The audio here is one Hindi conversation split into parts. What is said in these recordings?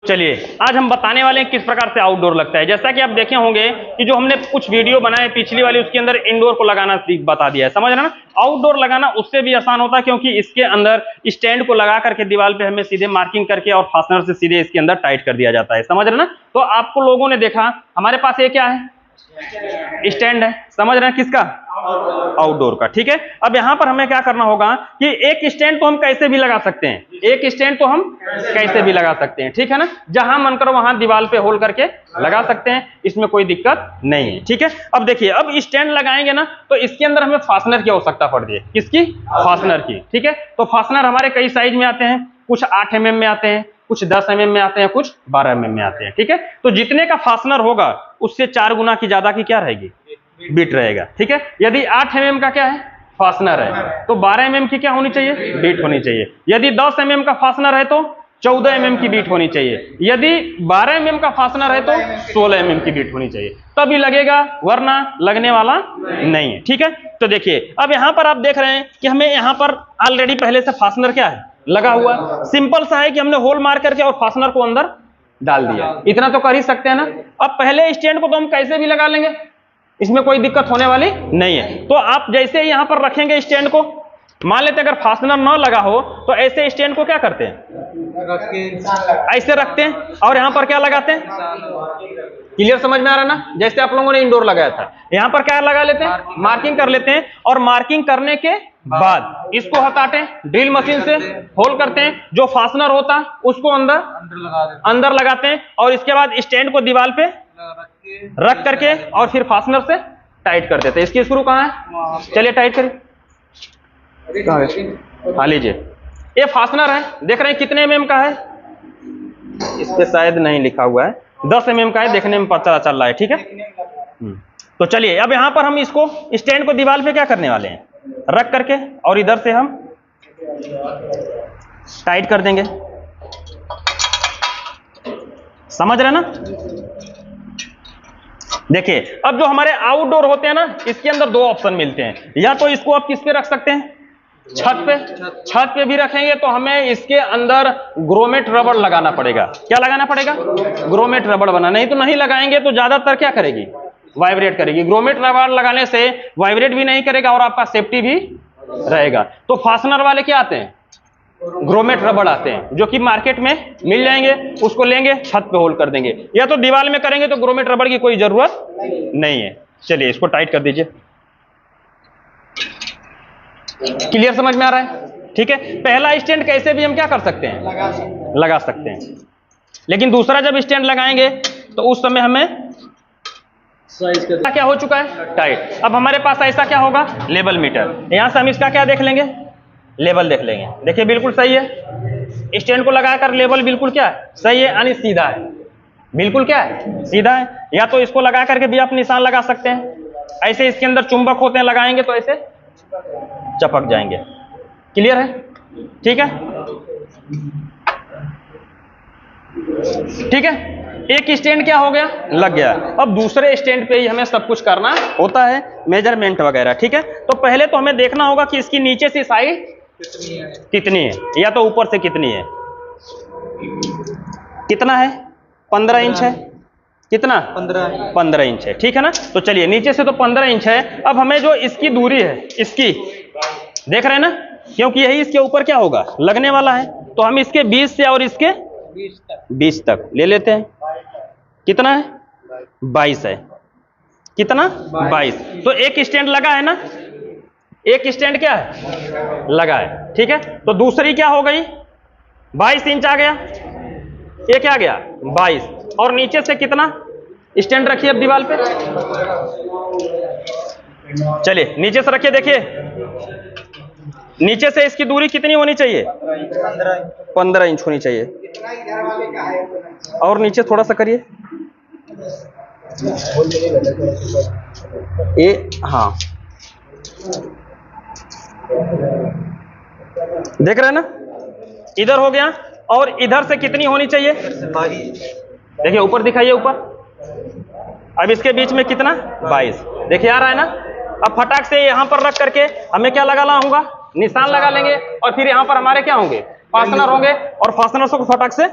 चलिए आज हम बताने वाले हैं किस प्रकार से आउटडोर लगता है। जैसा कि आप देखे होंगे कि जो हमने कुछ वीडियो बनाए पिछली वाली, उसके अंदर इंडोर को लगाना बता दिया है, समझ रहे ना। आउटडोर लगाना उससे भी आसान होता है क्योंकि इसके अंदर स्टैंड को लगा करके दीवार पे हमें सीधे मार्किंग करके और फास्टनर से सीधे इसके अंदर टाइट कर दिया जाता है, समझ रहे ना। तो आपको लोगों ने देखा हमारे पास ये क्या है, स्टैंड है, समझ रहे हैं किसका, आउटडोर का। ठीक है, अब यहां पर हमें क्या करना होगा कि एक स्टैंड तो हम कैसे भी लगा सकते हैं, एक स्टैंड तो हम कैसे भी लगा सकते हैं, ठीक है ना। जहां मन करो वहां दीवार पे होल करके लगा सकते हैं, इसमें कोई दिक्कत नहीं है। ठीक है, अब देखिए, अब स्टैंड लगाएंगे ना तो इसके अंदर हमें फास्टनर की आवश्यकता पड़ती है। किसकी? फास्टनर की। ठीक है, तो फास्टनर हमारे कई साइज में आते हैं, कुछ 8 mm में आते हैं, कुछ 10 mm में आते हैं, कुछ 12 mm में आते हैं। ठीक है, तो जितने का फास्टनर होगा उससे 4 गुना की ज्यादा की क्या रहेगी, बीट रहेगा। ठीक है, यदि 8 mm का क्या है, फास्टनर है, तो 12 mm की क्या होनी चाहिए, बीट होनी चाहिए। यदि 10 mm का फास्टनर है तो 14 mm की बीट होनी चाहिए। यदि 12 mm का फास्टनर है तो 16 mm की बीट होनी चाहिए, तभी लगेगा, वरना लगने वाला नहीं है। ठीक है, तो देखिए अब यहां पर आप देख रहे हैं कि हमें यहां पर ऑलरेडी पहले से फास्टनर क्या है, लगा हुआ। सिंपल सा है कि हमने होल मार करके और फास्टनर को अंदर डाल दिया, इतना तो कर ही सकते हैं ना। अब पहले स्टैंड को तो हम कैसे भी लगा लेंगे, इसमें कोई दिक्कत होने वाली नहीं है। तो आप जैसे यहां पर रखेंगे स्टैंड को, मान लेते अगर फास्टनर ना लगा हो तो ऐसे स्टैंड को क्या करते हैं, ऐसे रखते हैं और यहां पर क्या लगाते हैं। क्लियर समझ में आ रहा है ना। जैसे आप लोगों ने इंडोर लगाया था, यहां पर क्या लगा लेते हैं, मार्किंग कर लेते हैं, और मार्किंग करने के बाद इसको हटाते हैं, ड्रिल मशीन से होल करते हैं, जो फास्टनर होता है उसको अंदर लगाते हैं, और इसके बाद स्टैंड को दीवार पे रख करके और फिर फास्टनर से टाइट कर देते हैं। इसकी स्क्रू कहाँ है, चलिए टाइट करिए। हाँ लीजिए, ये फास्टनर है, देख रहे हैं कितने mm का है, इस पे शायद नहीं लिखा हुआ है, 10 mm का है, देखने में पता चल रहा है। ठीक है, तो चलिए अब यहां पर हम इसको स्टैंड को दीवार पे क्या करने वाले हैं, रख करके और इधर से हम टाइट कर देंगे, समझ रहे ना। देखिए अब जो हमारे आउटडोर होते हैं ना, इसके अंदर 2 ऑप्शन मिलते हैं, या तो इसको आप किस पे रख सकते हैं, छत पे भी रखेंगे तो हमें इसके अंदर ग्रोमेट रबड़ लगाना पड़ेगा। क्या लगाना पड़ेगा, ग्रोमेट रबड़ बना, नहीं तो नहीं लगाएंगे तो ज्यादातर क्या करेगी, वाइब्रेट करेगी। ग्रोमेट रबड़ लगाने से वाइब्रेट भी नहीं करेगा और आपका सेफ्टी भी रहेगा। तो फास्टनर वाले क्या आते हैं, ग्रोमेट रबड़ आते हैं, जो कि मार्केट में मिल जाएंगे, उसको लेंगे छत पे होल्ड कर देंगे, या तो दीवार में करेंगे तो ग्रोमेट रबड़ की कोई जरूरत नहीं है। चलिए इसको टाइट कर दीजिए। क्लियर समझ में आ रहा है। ठीक है, पहला स्टैंड कैसे भी हम क्या कर सकते हैं, लगा सकते हैं, लेकिन दूसरा जब स्टैंड लगाएंगे तो उस समय हमें क्या हो चुका है, टाइट। अब हमारे पास ऐसा क्या होगा, लेवल मीटर, यहां से हम इसका क्या देख लेंगे, लेवल देख लेंगे। देखिए बिल्कुल सही है, स्टैंड को लगाकर लेवल बिल्कुल क्या है, सही है, यानी सीधा है, बिल्कुल क्या है, सीधा है। या तो इसको लगा करके भी आप निशान लगा सकते हैं, ऐसे इसके अंदर चुंबक होते हैं, लगाएंगे तो ऐसे चपक जाएंगे। क्लियर है, ठीक है, ठीक है। एक स्टैंड क्या हो गया, लग गया। अब दूसरे स्टैंड पे ही हमें सब कुछ करना होता है, मेजरमेंट वगैरह। ठीक है, तो पहले तो हमें देखना होगा कि इसकी नीचे से साइड कितनी है, या तो ऊपर से कितनी है, कितना है, 15 इंच है, कितना, 15 इंच है। ठीक है ना, तो चलिए नीचे से तो 15 इंच है। अब हमें जो इसकी दूरी है, इसकी देख रहे हैं ना, क्योंकि यही इसके ऊपर क्या होगा, लगने वाला है, तो हम इसके 20 से और इसके 20 तक ले लेते हैं। कितना है, 22 है, कितना, 22। तो एक स्टैंड लगा है ना, एक स्टैंड क्या है, लगा है। ठीक है, तो दूसरी क्या हो गई, 22 इंच आ गया, ये क्या आ गया, 22, और नीचे से कितना स्टैंड रखिए अब दीवार पे, चलिए नीचे से रखिए। देखिए नीचे से इसकी दूरी कितनी होनी चाहिए, 15 इंच होनी चाहिए, और नीचे थोड़ा सा करिए, ये, हाँ देख रहे हैं ना, इधर हो गया, और इधर से कितनी होनी चाहिए, देखिए ऊपर दिखाइए, ऊपर। अब इसके बीच में कितना, 22, देखिए आ रहा है ना। अब फटाक से यहां पर रख करके हमें क्या लगाना होगा, निशान लगा लेंगे, और फिर यहां पर हमारे क्या होंगे, फास्टनर होंगे, और फास्टनर को फटाक से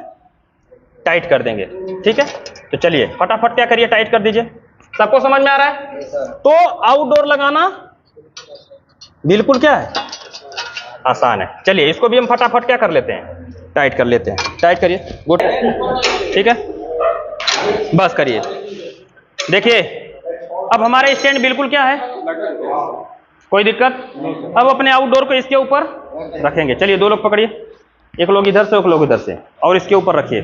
टाइट कर देंगे। ठीक है, तो चलिए फटाफट क्या करिए, टाइट कर दीजिए। सबको समझ में आ रहा है? तो आउटडोर लगाना बिल्कुल क्या है, आसान है। चलिए इसको भी हम फटाफट क्या कर लेते हैं, टाइट कर लेते हैं। टाइट करिए, गुड। ठीक है, बस करिए। देखिए अब हमारे स्टैंड बिल्कुल क्या है, कोई दिक्कत। अब अपने आउटडोर को इसके ऊपर रखेंगे। चलिए 2 लोग पकड़िए, एक लोग इधर से एक लोग इधर से, और इसके ऊपर रखिए।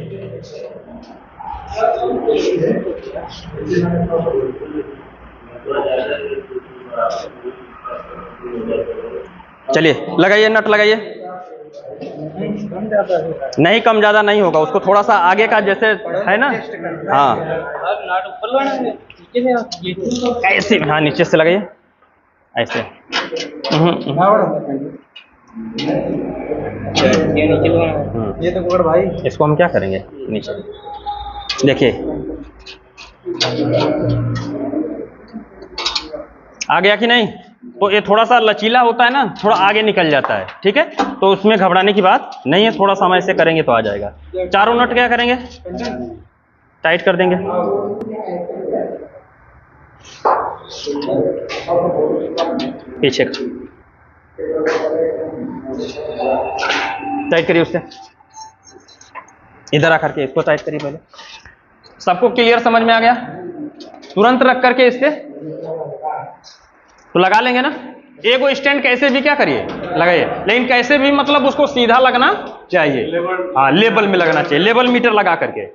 चलिए लगाइए, नट लगाइए। नहीं कम ज्यादा नहीं होगा, उसको थोड़ा सा आगे का जैसे है ना, हाँ ऐसे, हाँ नीचे से लगाइए ऐसे। ये तो पकड़ भाई। इसको हम क्या करेंगे, नीचे देखिए आ गया कि नहीं। तो ये थोड़ा सा लचीला होता है ना, थोड़ा आगे निकल जाता है। ठीक है, तो उसमें घबराने की बात नहीं है, थोड़ा सा हम ऐसे करेंगे तो आ जाएगा। चारों नट क्या करेंगे, टाइट कर देंगे। पीछे का टाइट करिए, उससे इधर आकर के इसको टाइट करिए पहले। सबको क्लियर समझ में आ गया? तुरंत रख करके इससे तो लगा लेंगे ना। एगो स्टैंड कैसे भी क्या करिए लगाइए, लेकिन कैसे भी मतलब उसको सीधा लगना चाहिए, हाँ लेवल में लगना चाहिए, लेवल मीटर लगा करके।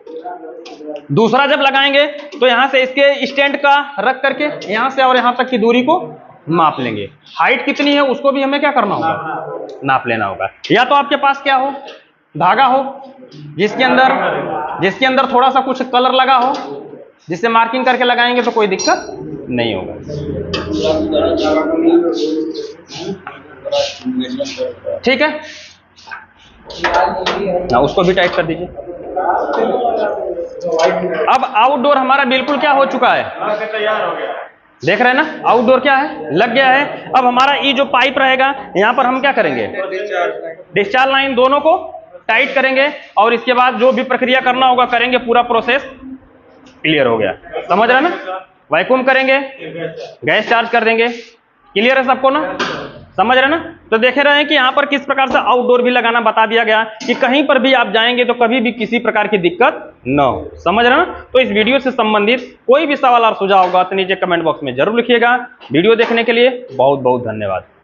दूसरा जब लगाएंगे तो यहां से इसके स्टैंड का रख करके यहां से और यहां तक की दूरी को माप लेंगे। हाइट कितनी है उसको भी हमें क्या करना होगा, नाप लेना होगा। या तो आपके पास क्या हो, धागा हो जिसके अंदर थोड़ा सा कुछ कलर लगा हो, जिससे मार्किंग करके लगाएंगे तो कोई दिक्कत नहीं होगा। ठीक है, उसको भी टाइट कर दीजिए। अब आउटडोर हमारा बिल्कुल क्या हो चुका है, देख रहे हैं ना, आउटडोर क्या है, लग गया है। अब हमारा ये जो पाइप रहेगा यहां पर हम क्या करेंगे, डिस्चार्ज लाइन दोनों को टाइट करेंगे, और इसके बाद जो भी प्रक्रिया करना होगा करेंगे। पूरा प्रोसेस क्लियर हो गया, समझ रहे ना। वैक्यूम करेंगे, गैस चार्ज कर देंगे। क्लियर है सबको ना, समझ रहे ना। तो देखे रहे हैं कि यहाँ पर किस प्रकार से आउटडोर भी लगाना बता दिया गया कि कहीं पर भी आप जाएंगे तो कभी भी किसी प्रकार की दिक्कत न हो, समझ रहे ना। तो इस वीडियो से संबंधित कोई भी सवाल और सुझाव होगा तो नीचे कमेंट बॉक्स में जरूर लिखिएगा। वीडियो देखने के लिए बहुत बहुत धन्यवाद।